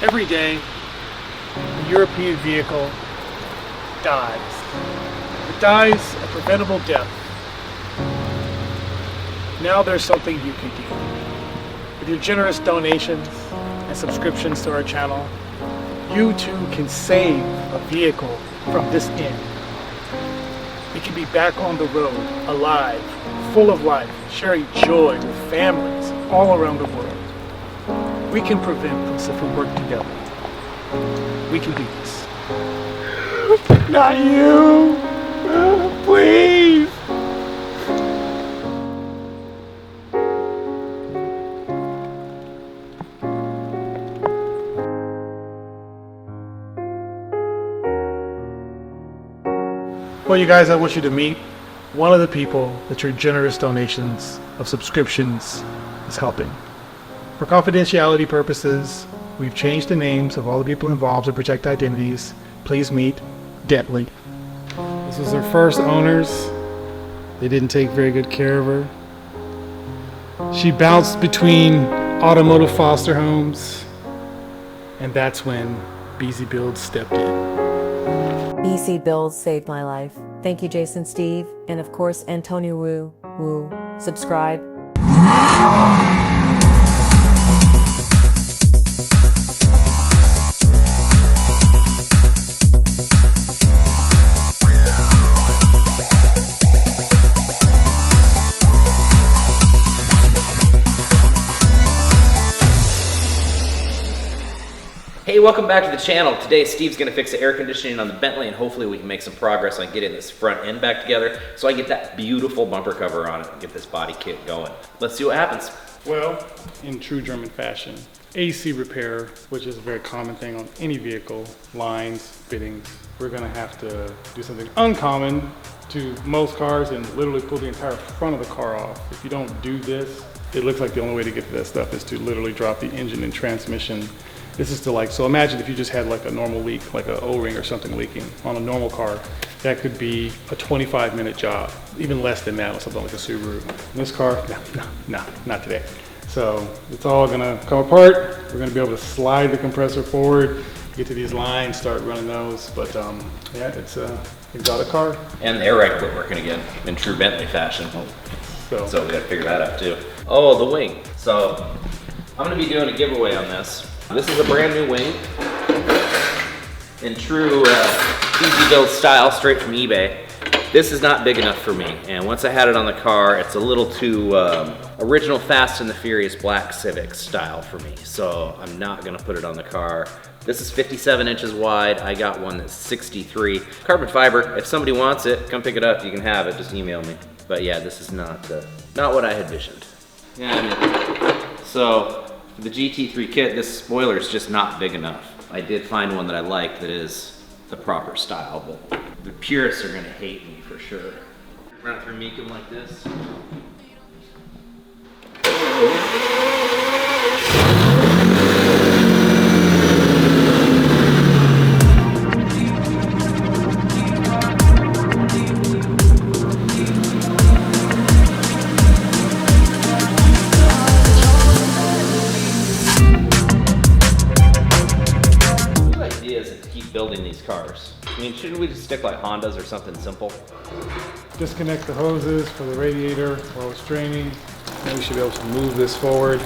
Every day, a European vehicle dies. It dies a preventable death. Now there's something you can do. With your generous donations and subscriptions to our channel, you too can save a vehicle from this end. It can be back on the road, alive, full of life, sharing joy with families all around the world. We can prevent this if we work together. We can do this. Not you! Please! Well, you guys, I want you to meet one of the people that your generous donations of subscriptions is helping. For confidentiality purposes, we've changed the names of all the people involved to protect identities. Please meet Bentley. This was her first owners. They didn't take very good care of her. She bounced between automotive foster homes, and that's when BeezeBuildz stepped in. BeezeBuildz saved my life. Thank you, Jason, Steve, and of course, Antonio Wu. Subscribe. Hey, welcome back to the channel. Today Steve's gonna fix the air conditioning on the Bentley and hopefully we can make some progress on getting this front end back together so I can get that beautiful bumper cover on it and get this body kit going. Let's see what happens. Well, in true German fashion, AC repair, which is a very common thing on any vehicle, lines, fittings, we're gonna have to do something uncommon to most cars and literally pull the entire front of the car off. If you don't do this, it looks like the only way to get to that stuff is to literally drop the engine and transmission. This is to like, so imagine if you just had like a normal leak, like an O-ring or something leaking on a normal car. That could be a 25-minute job, even less than that on something like a Subaru. In this car, no, not today. So it's all gonna come apart. We're gonna be able to slide the compressor forward, get to these lines, start running those. But yeah, it's a exotic car. And the air ride quit working again in true Bentley fashion. So we gotta figure that out too. Oh, the wing. So I'm gonna be doing a giveaway on this. This is a brand new wing in true BeezeBuildz style, straight from eBay. This is not big enough for me, and once I had it on the car, it's a little too original Fast and the Furious black Civic style for me, so I'm not gonna put it on the car. This is 57 inches wide. I got one that's 63. Carbon fiber. If somebody wants it, come pick it up. You can have it. Just email me. But yeah, this is not what I had visioned. Yeah, I mean, so. For the GT3 kit, this spoiler is just not big enough. I did find one that I like that is the proper style, but the purists are gonna hate me for sure. Run it through Meekum like this. Building these cars. I mean, shouldn't we just stick like Hondas or something simple? disconnect the hoses for the radiator while it's draining. Then we should be able to move this forward.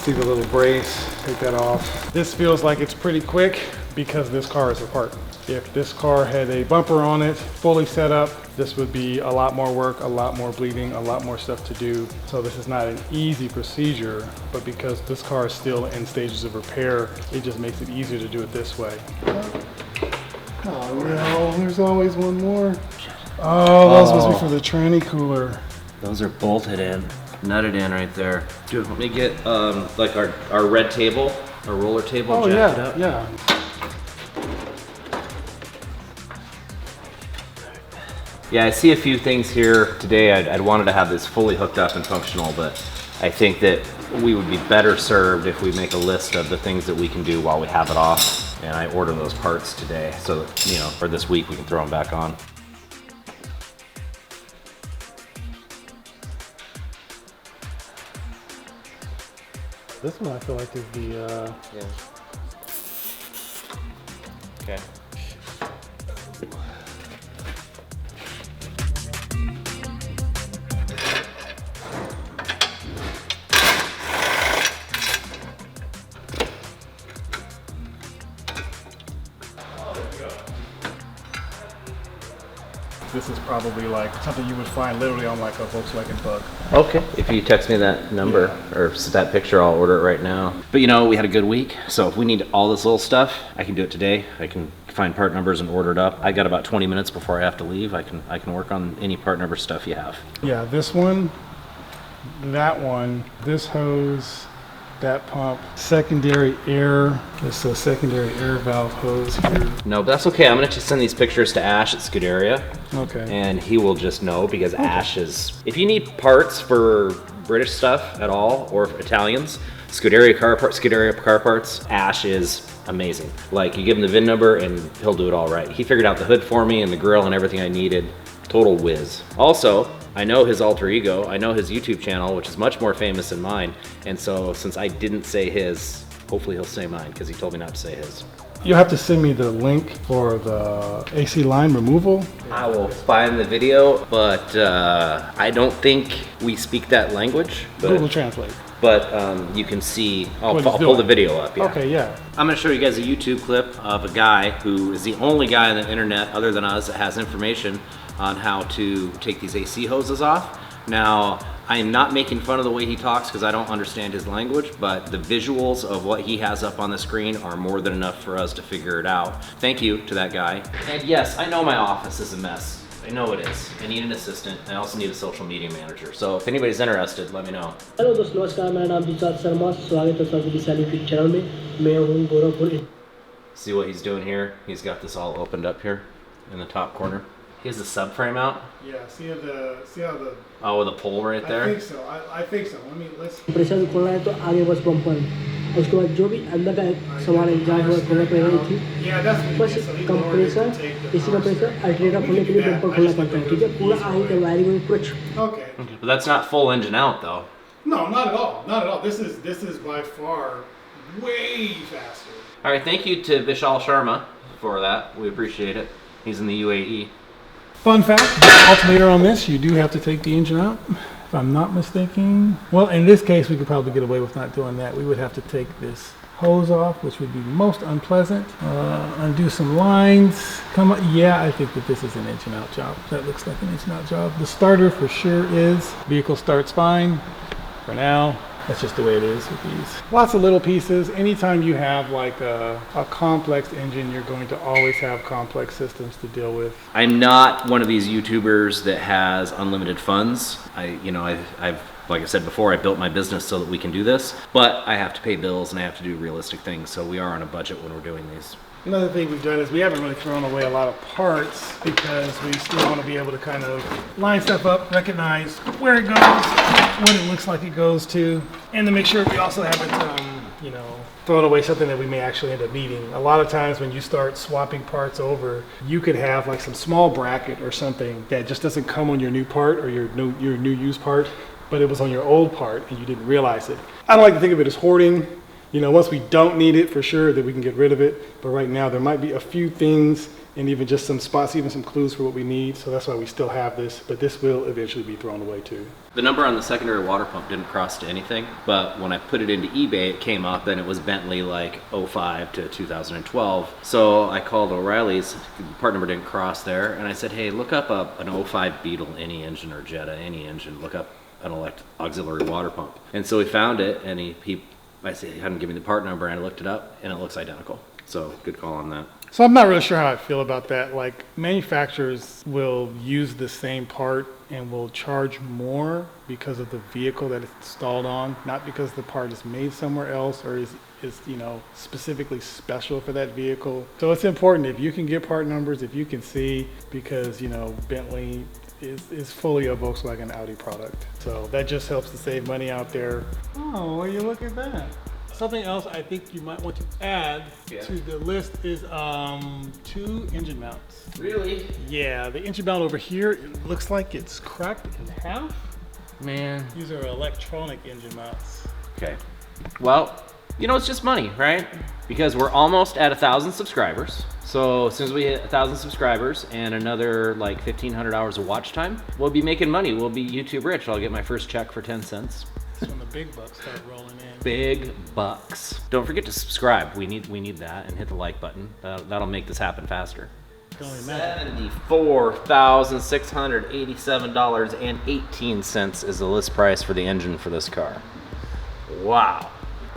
See the little brace, take that off. This feels like it's pretty quick because this car is apart. If this car had a bumper on it, fully set up, this would be a lot more work, a lot more bleeding, a lot more stuff to do. So this is not an easy procedure, but because this car is still in stages of repair, it just makes it easier to do it this way. Oh no, there's always one more. Oh, those must be for the tranny cooler. Those are bolted in, nutted in right there. Dude, let me get like our red table, our roller table. Oh jacked yeah, up. yeah. Yeah, I see a few things here today. I'd wanted to have this fully hooked up and functional, but I think that we would be better served if we make a list of the things that we can do while we have it off. And I order those parts today, so you know, for this week we can throw them back on. This one I feel like is the Okay. This is probably like something you would find literally on like a Volkswagen Bug. Okay. If you text me that number or that picture, I'll order it right now. But you know, we had a good week. So if we need all this little stuff, I can do it today. I can find part numbers and order it up. I got about 20 minutes before I have to leave. I can work on any part number stuff you have. Yeah, this one, that one, this hose, that pump, secondary air. It's a secondary air valve hose here. No, but that's okay. I'm gonna just send these pictures to Ash at Scuderia. Okay. And he will just know because Ash is, if you need parts for British stuff at all or Italians, Scuderia car parts, Ash is amazing. Like you give him the VIN number and he'll do it all right. He figured out the hood for me and the grill and everything I needed. Total whiz. Also, I know his alter ego. I know his YouTube channel, which is much more famous than mine. And so since I didn't say his, hopefully he'll say mine because he told me not to say his. You'll have to send me the link for the AC line removal. I will find the video, but I don't think we speak that language. But, Google Translate. But you can see, I'll What he's pull doing. the video up. Yeah. Okay, yeah. I'm gonna show you guys a YouTube clip of a guy who is the only guy on the internet other than us that has information on how to take these AC hoses off. Now, I am not making fun of the way he talks because I don't understand his language, but the visuals of what he has up on the screen are more than enough for us to figure it out. Thank you to that guy. And yes, I know my office is a mess. I know it is. I need an assistant. I also need a social media manager. So if anybody's interested, let me know. Hello दोस्तों नमस्कार मेरा नाम BeezeBuildz Sharma स्वागत है सबका Vishali fit channel में मैं हूं Gorakhpur See what he's doing here? He's got this all opened up here in the top corner. He has the subframe out. Yeah, see how the Oh, with a pole right there. I think so. Let's pressure खोलना है तो आगे बस bumper उसके बाद जो भी अंदर का सामान इंतजार हुआ खोलना पड़ेगा थी Yeah, that's what बस कंप्रेसर इसी कंप्रेसर अल्टरनेटर खोलने के लिए बम्पर खोलना पड़ता है ठीक है पूरा आगे का वायरिंग में पूरा Okay. But that's not full engine out though. No, not at all. Not at all. This is by far way faster. All right, thank you to Vishal Sharma for that. We appreciate it. He's in the UAE. Fun fact, the alternator on this, you do have to take the engine out, if I'm not mistaken. Well, in this case, we could probably get away with not doing that. We would have to take this hose off, which would be most unpleasant. Undo some lines. Come on. Yeah, I think that this is an engine out job. That looks like an engine out job. The starter for sure is. Vehicle starts fine for now. That's just the way it is with these. Lots of little pieces. Anytime you have like a complex engine, you're going to always have complex systems to deal with. I'm not one of these YouTubers that has unlimited funds. I've like I said before, I built my business so that we can do this, but I have to pay bills and I have to do realistic things. So we are on a budget when we're doing these. Another thing we've done is we haven't really thrown away a lot of parts because we still want to be able to kind of line stuff up, recognize where it goes, what it looks like it goes to, and to make sure we also haven't, thrown away something that we may actually end up needing. A lot of times when you start swapping parts over, you could have like some small bracket or something that just doesn't come on your new part or your new used part, but it was on your old part and you didn't realize it. I don't like to think of it as hoarding. Once we don't need it for sure, that we can get rid of it. But right now there might be a few things and even just some spots, even some clues for what we need. So that's why we still have this, but this will eventually be thrown away too. The number on the secondary water pump didn't cross to anything, but when I put it into eBay, it came up and it was Bentley like 05 to 2012. So I called O'Reilly's, the part number didn't cross there, and I said, hey, look up an 05 Beetle, any engine, or Jetta, any engine, look up an auxiliary water pump. And so we found it, and I said, he hadn't given me the part number, and I looked it up, and it looks identical. So good call on that. So I'm not really sure how I feel about that. Like manufacturers will use the same part and will charge more because of the vehicle that it's installed on, not because the part is made somewhere else or is specifically special for that vehicle. So it's important if you can get part numbers, if you can see, because Bentley is fully a Volkswagen Audi product. So that just helps to save money out there. Oh, will you look at that? Something else I think you might want to add to the list is 2 engine mounts. Really? Yeah, the engine mount over here, it looks like it's cracked in half. Man. These are electronic engine mounts. Okay. Well, You know, it's just money, right? Because we're almost at 1,000 subscribers. So as soon as we hit 1,000 subscribers and another like 1,500 hours of watch time, we'll be making money. We'll be YouTube rich. I'll get my first check for 10 cents. That's when the big bucks start rolling in. Big bucks. Don't forget to subscribe. We need that, and hit the like button. That'll make this happen faster. $74,687.18 is the list price for the engine for this car. Wow.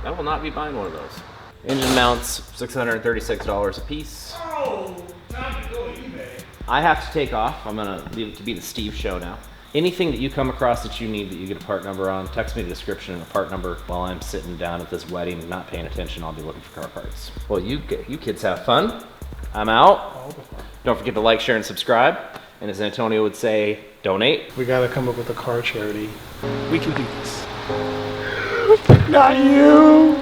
I will not be buying one of those. Engine mounts, $636 a piece. Oh, time to go to eBay. I have to take off. I'm gonna leave it to be the Steve show now. Anything that you come across that you need that you get a part number on, text me the description and the part number while I'm sitting down at this wedding not paying attention. I'll be looking for car parts. Well, you kids have fun. I'm out. Don't forget to like, share, and subscribe. And as Antonio would say, donate. We gotta come up with a car charity. We can do this. Not you.